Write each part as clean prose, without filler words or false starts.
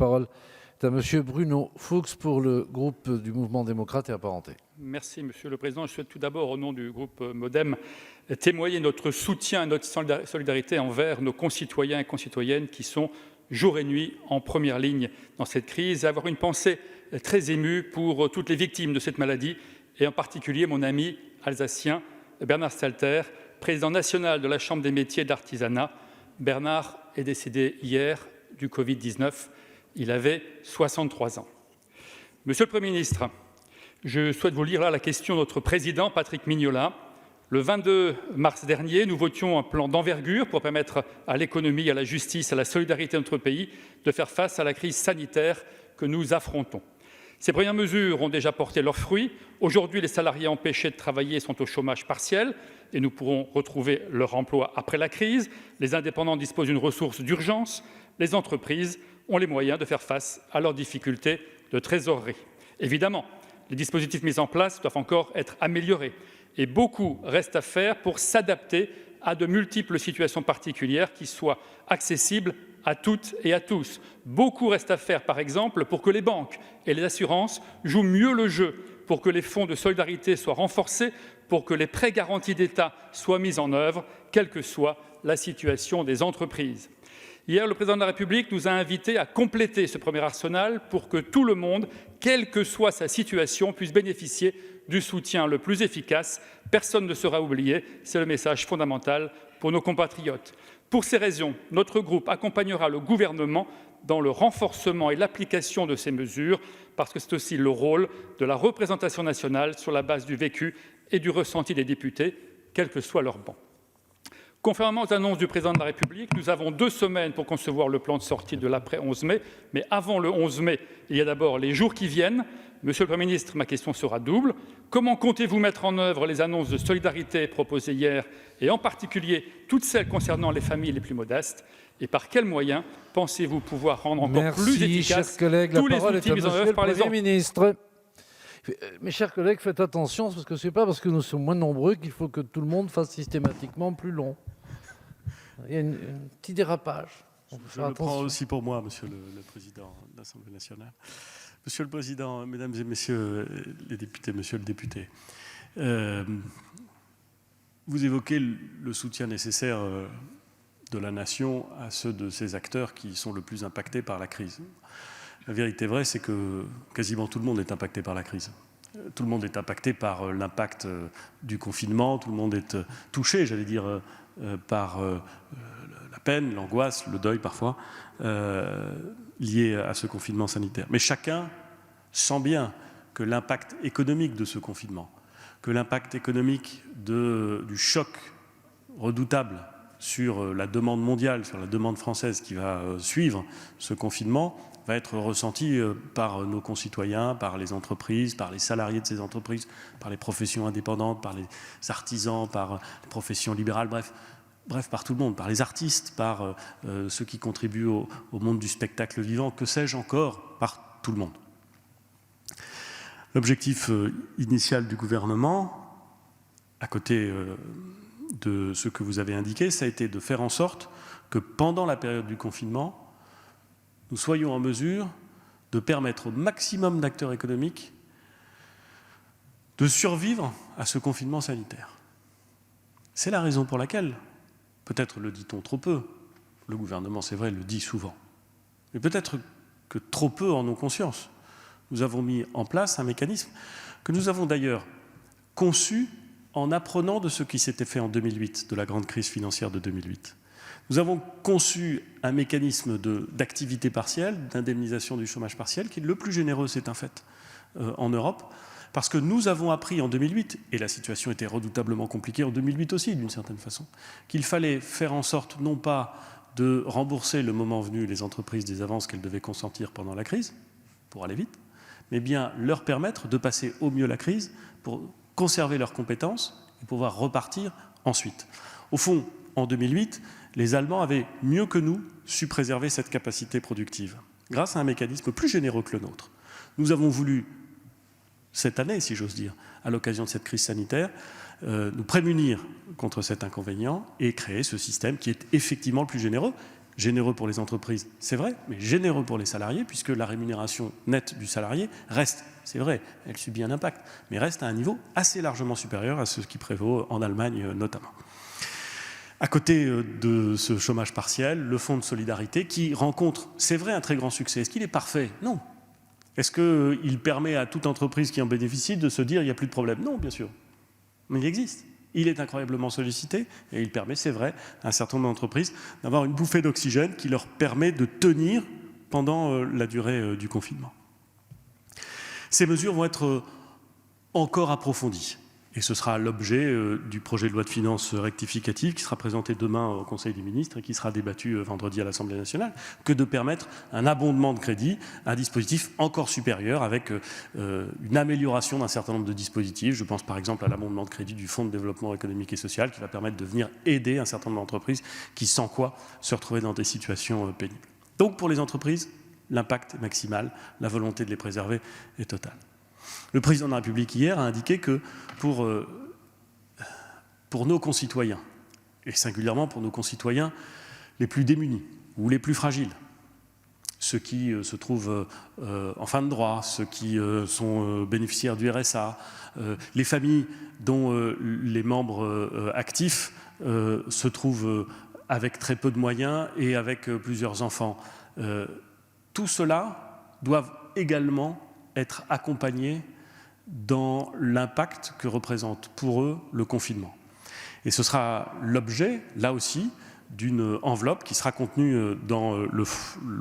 parole est à Monsieur Bruno Fuchs pour le groupe du Mouvement démocrate et apparenté. Merci Monsieur le Président. Je souhaite tout d'abord, au nom du groupe MoDem, témoigner notre soutien et notre solidarité envers nos concitoyens et concitoyennes qui sont jour et nuit en première ligne dans cette crise et avoir une pensée très émue pour toutes les victimes de cette maladie et en particulier mon ami alsacien Bernard Stalter, président national de la Chambre des métiers d'artisanat. Bernard est décédé hier du Covid-19. Il avait 63 ans. Monsieur le Premier ministre, je souhaite vous lire là la question de notre président, Patrick Mignola. Le 22 mars dernier, nous votions un plan d'envergure pour permettre à l'économie, à la justice, à la solidarité de notre pays de faire face à la crise sanitaire que nous affrontons. Ces premières mesures ont déjà porté leurs fruits. Aujourd'hui, les salariés empêchés de travailler sont au chômage partiel et nous pourrons retrouver leur emploi après la crise. Les indépendants disposent d'une ressource d'urgence. Les entreprises ont les moyens de faire face à leurs difficultés de trésorerie. Évidemment, les dispositifs mis en place doivent encore être améliorés et beaucoup reste à faire pour s'adapter à de multiples situations particulières qui soient accessibles à toutes et à tous. Beaucoup reste à faire, par exemple, pour que les banques et les assurances jouent mieux le jeu, pour que les fonds de solidarité soient renforcés, pour que les prêts garantis d'État soient mis en œuvre, quelle que soit la situation des entreprises. Hier, le Président de la République nous a invités à compléter ce premier arsenal pour que tout le monde, quelle que soit sa situation, puisse bénéficier du soutien le plus efficace. Personne ne sera oublié, c'est le message fondamental pour nos compatriotes. Pour ces raisons, notre groupe accompagnera le gouvernement dans le renforcement et l'application de ces mesures, parce que c'est aussi le rôle de la représentation nationale sur la base du vécu et du ressenti des députés, quel que soit leur banc. Conformément aux annonces du Président de la République, nous avons 2 semaines pour concevoir le plan de sortie de l'après-11 mai. Mais avant le 11 mai, il y a d'abord les jours qui viennent. Monsieur le Premier ministre, ma question sera double. Comment comptez-vous mettre en œuvre les annonces de solidarité proposées hier, et en particulier toutes celles concernant les familles les plus modestes? Et par quels moyens pensez-vous pouvoir rendre encore plus efficaces tous les outils mis en œuvre par les ministre. Mes chers collègues, faites attention, parce que ce n'est pas parce que nous sommes moins nombreux qu'il faut que tout le monde fasse systématiquement plus long. Il y a un petit dérapage. Je le prends aussi pour moi, Monsieur le Président de l'Assemblée nationale. Monsieur le Président, Mesdames et Messieurs les députés, Monsieur le député, vous évoquez le soutien nécessaire de la nation à ceux de ces acteurs qui sont le plus impactés par la crise. La vérité vraie, c'est que quasiment tout le monde est impacté par la crise. Tout le monde est impacté par l'impact du confinement, tout le monde est touché, j'allais dire, par la peine, l'angoisse, le deuil parfois, lié à ce confinement sanitaire. Mais chacun sent bien que l'impact économique de ce confinement, que l'impact économique du choc redoutable sur la demande mondiale, sur la demande française qui va suivre ce confinement, va être ressenti par nos concitoyens, par les entreprises, par les salariés de ces entreprises, par les professions indépendantes, par les artisans, par les professions libérales, bref, par tout le monde, par les artistes, par ceux qui contribuent au monde du spectacle vivant, que sais-je encore, par tout le monde. L'objectif initial du gouvernement, à côté de ce que vous avez indiqué, ça a été de faire en sorte que pendant la période du confinement, nous soyons en mesure de permettre au maximum d'acteurs économiques de survivre à ce confinement sanitaire. C'est la raison pour laquelle, peut-être le dit-on trop peu, le gouvernement, c'est vrai, le dit souvent, mais peut-être que trop peu en ont conscience. Nous avons mis en place un mécanisme que nous avons d'ailleurs conçu en apprenant de ce qui s'était fait en 2008, de la grande crise financière de 2008. Nous avons conçu un mécanisme d'activité partielle, d'indemnisation du chômage partiel, qui est le plus généreux, c'est un fait, en Europe, parce que nous avons appris en 2008, et la situation était redoutablement compliquée en 2008 aussi, d'une certaine façon, qu'il fallait faire en sorte, non pas de rembourser le moment venu les entreprises des avances qu'elles devaient consentir pendant la crise, pour aller vite, mais bien leur permettre de passer au mieux la crise pour conserver leurs compétences et pouvoir repartir ensuite. Au fond, en 2008, les Allemands avaient, mieux que nous, su préserver cette capacité productive, grâce à un mécanisme plus généreux que le nôtre. Nous avons voulu, cette année, si j'ose dire, à l'occasion de cette crise sanitaire, nous prémunir contre cet inconvénient et créer ce système qui est effectivement le plus généreux généreux pour les entreprises, c'est vrai, mais généreux pour les salariés, puisque la rémunération nette du salarié reste, c'est vrai, elle subit un impact, mais reste à un niveau assez largement supérieur à ce qui prévaut en Allemagne notamment. À côté de ce chômage partiel, le fonds de solidarité qui rencontre, c'est vrai, un très grand succès. Est-ce qu'il est parfait? Non. Est-ce qu'il permet à toute entreprise qui en bénéficie de se dire il n'y a plus de problème? Non, bien sûr. Mais il existe. Il est incroyablement sollicité et il permet, c'est vrai, à un certain nombre d'entreprises d'avoir une bouffée d'oxygène qui leur permet de tenir pendant la durée du confinement. Ces mesures vont être encore approfondies. Et ce sera l'objet du projet de loi de finances rectificative qui sera présenté demain au Conseil des ministres et qui sera débattu vendredi à l'Assemblée nationale, que de permettre un abondement de crédit, un dispositif encore supérieur avec une amélioration d'un certain nombre de dispositifs. Je pense par exemple à l'abondement de crédit du Fonds de développement économique et social qui va permettre de venir aider un certain nombre d'entreprises qui, sans quoi, se retrouvaient dans des situations pénibles. Donc pour les entreprises, l'impact est maximal, la volonté de les préserver est totale. Le président de la République hier a indiqué que pour nos concitoyens, et singulièrement pour nos concitoyens les plus démunis ou les plus fragiles, ceux qui se trouvent en fin de droit, ceux qui sont bénéficiaires du RSA, les familles dont les membres actifs se trouvent avec très peu de moyens et avec plusieurs enfants, tout cela doivent également être accompagnés dans l'impact que représente pour eux le confinement. Et ce sera l'objet, là aussi, d'une enveloppe qui sera contenue dans le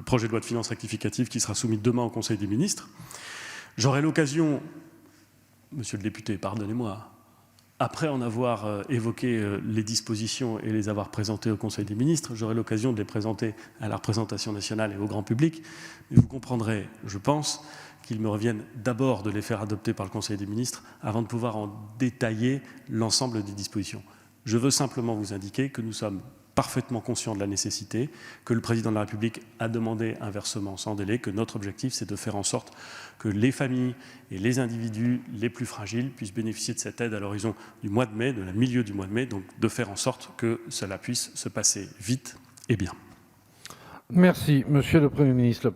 projet de loi de finances rectificative qui sera soumis demain au Conseil des ministres. J'aurai l'occasion, monsieur le député, pardonnez-moi, après en avoir évoqué les dispositions et les avoir présentées au Conseil des ministres, j'aurai l'occasion de les présenter à la représentation nationale et au grand public. Mais vous comprendrez, je pense, qu'il me revienne d'abord de les faire adopter par le Conseil des ministres avant de pouvoir en détailler l'ensemble des dispositions. Je veux simplement vous indiquer que nous sommes parfaitement conscients de la nécessité, que le président de la République a demandé un versement sans délai, que notre objectif c'est de faire en sorte que les familles et les individus les plus fragiles puissent bénéficier de cette aide à l'horizon du mois de mai, de la milieu du mois de mai, donc de faire en sorte que cela puisse se passer vite et bien. Merci, Monsieur le Premier ministre.